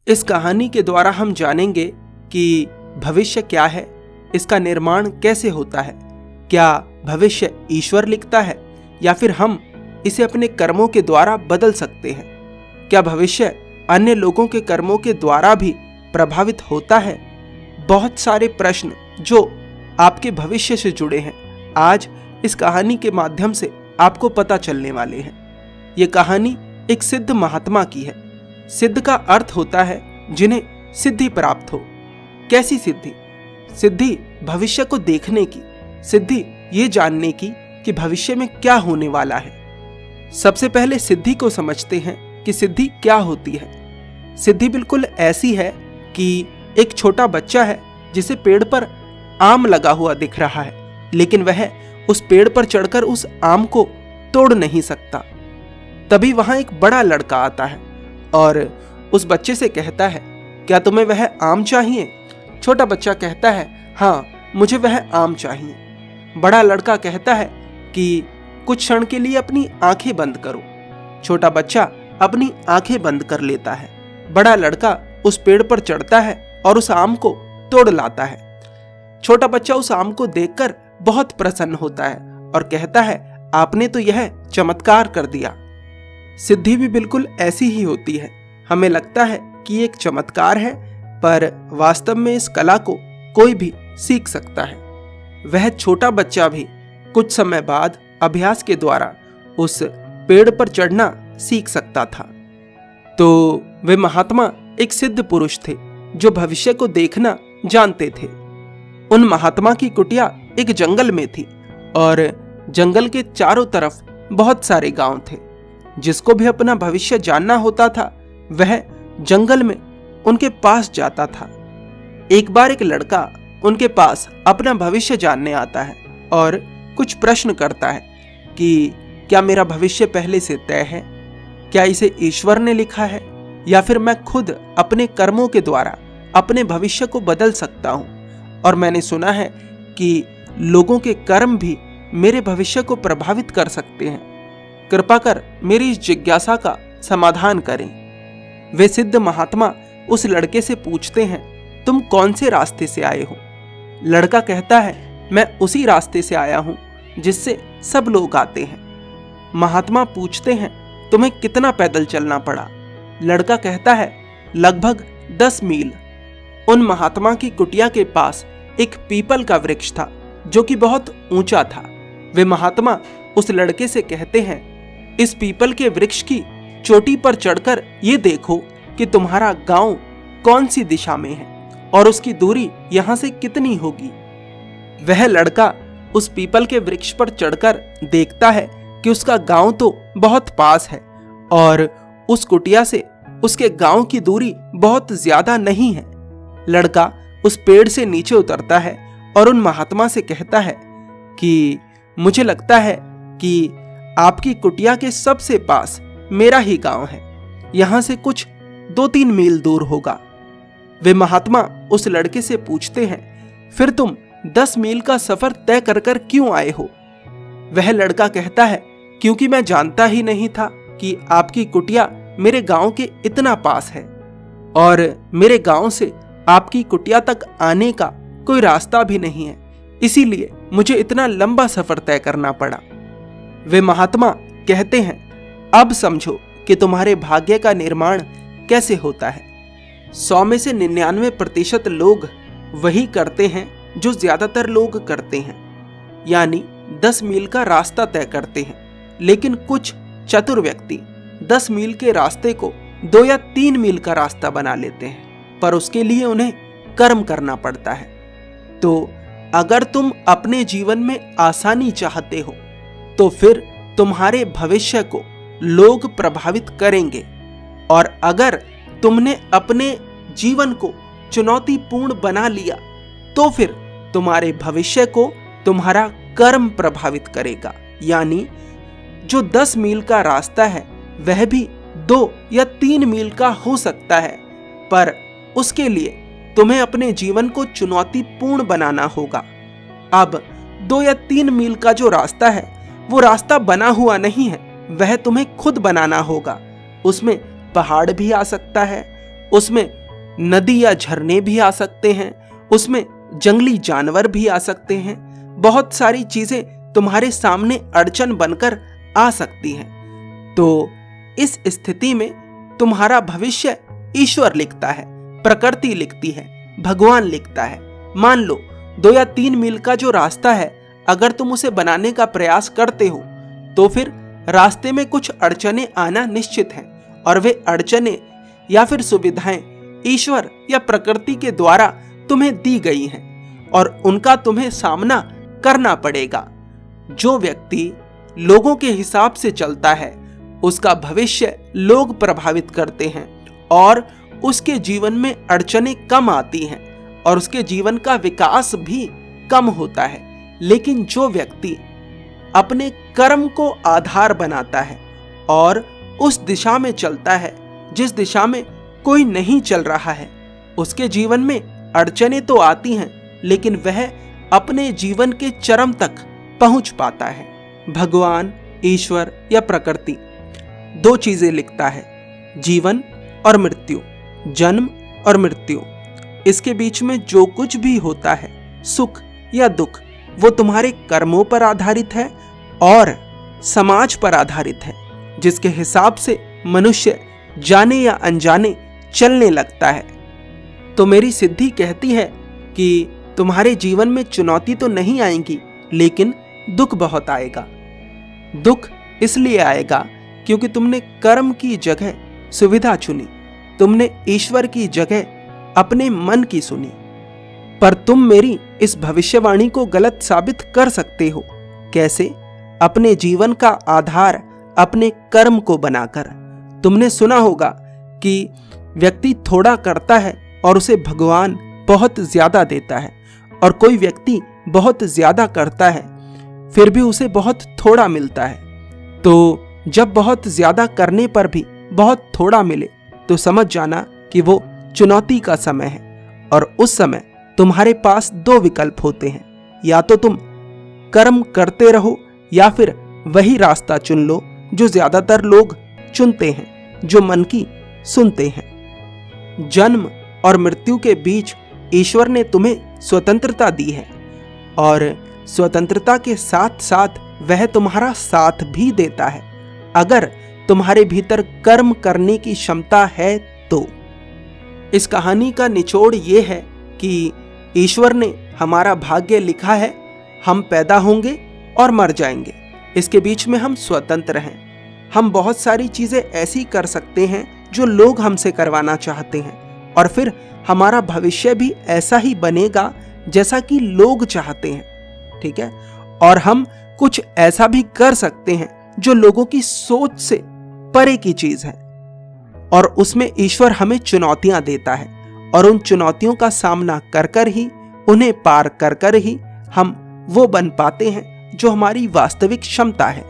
इस कहानी के द्वारा हम जानेंगे कि भविष्य क्या है, इसका निर्माण कैसे होता है, क्या भविष्य ईश्वर लिखता है या फिर हम इसे अपने कर्मों के द्वारा बदल सकते हैं, क्या भविष्य अन्य लोगों के कर्मों के द्वारा भी प्रभावित होता है। बहुत सारे प्रश्न जो आपके भविष्य से जुड़े हैं आज इस कहानी के माध्यम से आपको पता चलने वाले हैं। ये कहानी एक सिद्ध महात्मा की है। सिद्ध का अर्थ होता है जिन्हें सिद्धि प्राप्त हो। कैसी सिद्धि? सिद्धि भविष्य को देखने की, सिद्धि ये जानने की कि भविष्य में क्या होने वाला है। सबसे पहले सिद्धि को समझते हैं कि सिद्धि क्या होती है। सिद्धि बिल्कुल ऐसी है कि एक छोटा बच्चा है जिसे पेड़ पर आम लगा हुआ दिख रहा है, लेकिन वह उस पेड़ पर चढ़कर उस आम को तोड़ नहीं सकता। तभी वहां एक बड़ा लड़का आता है और उस बच्चे से कहता है, क्या तुम्हें वह आम चाहिए? छोटा बच्चा कहता है, हाँ मुझे वह आम चाहिए। बड़ा लड़का कहता है कि कुछ क्षण के लिए अपनी आंखें बंद करो। छोटा बच्चा अपनी आंखें बंद कर लेता है। बड़ा लड़का उस पेड़ पर चढ़ता है और उस आम को तोड़ लाता है। छोटा बच्चा उस आम को देखकर बहुत प्रसन्न होता है और कहता है, आपने तो यह चमत्कार कर दिया। सिद्धि भी बिल्कुल ऐसी ही होती है। हमें लगता है कि एक चमत्कार है, पर वास्तव में इस कला को कोई भी सीख सकता है। वह छोटा बच्चा भी कुछ समय बाद अभ्यास के द्वारा उस पेड़ पर चढ़ना सीख सकता था। तो वे महात्मा एक सिद्ध पुरुष थे जो भविष्य को देखना जानते थे। उन महात्मा की कुटिया एक जंगल में थी और जंगल के चारों तरफ बहुत सारे गांव थे। जिसको भी अपना भविष्य जानना होता था वह जंगल में उनके पास जाता था। एक बार एक लड़का उनके पास अपना भविष्य जानने आता है और कुछ प्रश्न करता है कि क्या मेरा भविष्य पहले से तय है? क्या इसे ईश्वर ने लिखा है या फिर मैं खुद अपने कर्मों के द्वारा अपने भविष्य को बदल सकता हूं? और मैंने सुना है कि लोगों के कर्म भी मेरे भविष्य को प्रभावित कर सकते हैं। कृपा कर मेरी इस जिज्ञासा का समाधान करें। वे सिद्ध महात्मा उस लड़के से पूछते हैं, तुम कौन से रास्ते से आए हो? लड़का कहता है, मैं उसी रास्ते से आया हूं जिससे सब लोग आते हैं। महात्मा पूछते हैं, तुम्हें कितना पैदल चलना पड़ा? लड़का कहता है, लगभग 10 मील। उन महात्मा की कुटिया के पास एक पीपल का वृक्ष था जो कि बहुत ऊंचा था। वे महात्मा उस लड़के से कहते हैं, इस पीपल के वृक्ष की चोटी पर चढ़कर ये देखो कि तुम्हारा गांव कौन सी दिशा में है और उसकी दूरी यहां से कितनी होगी। वह लड़का उस पीपल के वृक्ष पर चढ़कर देखता है कि उसका गांव तो बहुत पास है और उस कुटिया से उसके गांव की दूरी बहुत ज्यादा नहीं है। लड़का उस पेड़ से नीचे उतरता है और उन महात्मा से कहता है कि मुझे लगता है कि आपकी कुटिया के सबसे पास मेरा ही गांव है, यहां से कुछ 2-3 मील दूर होगा। वे महात्मा उस लड़के से पूछते हैं, फिर तुम 10 मील का सफर तय कर कर क्यों आए हो? वह लड़का कहता है, क्योंकि मैं जानता ही नहीं था कि आपकी कुटिया मेरे गांव के इतना पास है और मेरे गांव से आपकी कुटिया तक आने का कोई रास्ता भी नहीं है, इसीलिए मुझे इतना लंबा सफर तय करना पड़ा। वे महात्मा कहते हैं, अब समझो कि तुम्हारे भाग्य का निर्माण कैसे होता है। 100 में से 99% लोग वही करते हैं जो ज्यादातर लोग करते हैं, यानी 10 मील का रास्ता तय करते हैं। लेकिन कुछ चतुर व्यक्ति 10 मील के रास्ते को 2 या 3 मील का रास्ता बना लेते हैं, पर उसके लिए उन्हें कर्म करना पड़ता है। तो अगर तुम अपने जीवन में आसानी चाहते हो तो फिर तुम्हारे भविष्य को लोग प्रभावित करेंगे, और अगर तुमने अपने जीवन को चुनौतीपूर्ण बना लिया तो फिर तुम्हारे भविष्य को तुम्हारा कर्म प्रभावित करेगा। यानी जो 10 मील का रास्ता है वह भी 2 या 3 मील का हो सकता है, पर उसके लिए तुम्हें अपने जीवन को चुनौतीपूर्ण बनाना होगा। अब 2 या 3 मील का जो रास्ता है वो रास्ता बना हुआ नहीं है, वह तुम्हें खुद बनाना होगा। उसमें पहाड़ भी आ सकता है उसमें नदी या झरने भी आ सकते हैं, उसमें जंगली जानवर भी आ सकते हैं। बहुत सारी चीजें तुम्हारे सामने अड़चन बनकर आ सकती हैं। तो इस स्थिति में तुम्हारा भविष्य ईश्वर लिखता है, प्रकृति लिखती है, भगवान लिखता है। मान लो 2 या 3 मील का जो रास्ता है, अगर तुम उसे बनाने का प्रयास करते हो तो फिर रास्ते में कुछ अड़चनें आना निश्चित है, और वे अड़चनें या फिर सुविधाएं ईश्वर या प्रकृति के द्वारा तुम्हें दी गई हैं और उनका तुम्हें सामना करना पड़ेगा। जो व्यक्ति लोगों के हिसाब से चलता है उसका भविष्य लोग प्रभावित करते हैं और उसके जीवन में अड़चनें कम आती हैं और उसके जीवन का विकास भी कम होता है। लेकिन जो व्यक्ति अपने कर्म को आधार बनाता है और उस दिशा में चलता है जिस दिशा में कोई नहीं चल रहा है, उसके जीवन में अड़चनें तो आती हैं लेकिन वह अपने जीवन के चरम तक पहुंच पाता है। भगवान, ईश्वर या प्रकृति 2 चीजें लिखता है, जीवन और मृत्यु, जन्म और मृत्यु। इसके बीच में जो कुछ भी होता है, सुख या दुख, वो तुम्हारे कर्मों पर आधारित है और समाज पर आधारित है, जिसके हिसाब से मनुष्य जाने या अनजाने चलने लगता है। तो मेरी सिद्धि कहती है कि तुम्हारे जीवन में चुनौती तो नहीं आएगी, लेकिन दुख बहुत आएगा। दुख इसलिए आएगा क्योंकि तुमने कर्म की जगह सुविधा चुनी, तुमने ईश्वर की जगह अपने मन की सुनी। पर तुम मेरी इस भविष्यवाणी को गलत साबित कर सकते हो। कैसे? अपने जीवन का आधार अपने कर्म को बनाकर। तुमने सुना होगा कि व्यक्ति थोड़ा करता है और उसे भगवान बहुत ज्यादा देता है, और कोई व्यक्ति बहुत ज्यादा करता है फिर भी उसे बहुत थोड़ा मिलता है। तो जब बहुत ज्यादा करने पर भी बहुत थोड़ा मिले तो समझ जाना कि वो चुनौती का समय है, और उस समय तुम्हारे पास 2 विकल्प होते हैं, या तो तुम कर्म करते रहो या फिर वही रास्ता चुन लो जो ज्यादातर लोग चुनते हैं, जो मन की सुनते हैं। जन्म और मृत्यु के बीच ईश्वर ने तुम्हें स्वतंत्रता दी है, और स्वतंत्रता के साथ साथ वह तुम्हारा साथ भी देता है अगर तुम्हारे भीतर कर्म करने की क्षमता है तो। इस कहानी का निचोड़ ये है कि ईश्वर ने हमारा भाग्य लिखा है, हम पैदा होंगे और मर जाएंगे, इसके बीच में हम स्वतंत्र हैं। हम बहुत सारी चीजें ऐसी कर सकते हैं जो लोग हमसे करवाना चाहते हैं, और फिर हमारा भविष्य भी ऐसा ही बनेगा जैसा कि लोग चाहते हैं, ठीक है। और हम कुछ ऐसा भी कर सकते हैं जो लोगों की सोच से परे की चीज है, और उसमें ईश्वर हमें चुनौतियां देता है, और उन चुनौतियों का सामना कर कर ही, उन्हें पार कर कर ही हम वो बन पाते हैं जो हमारी वास्तविक क्षमता है।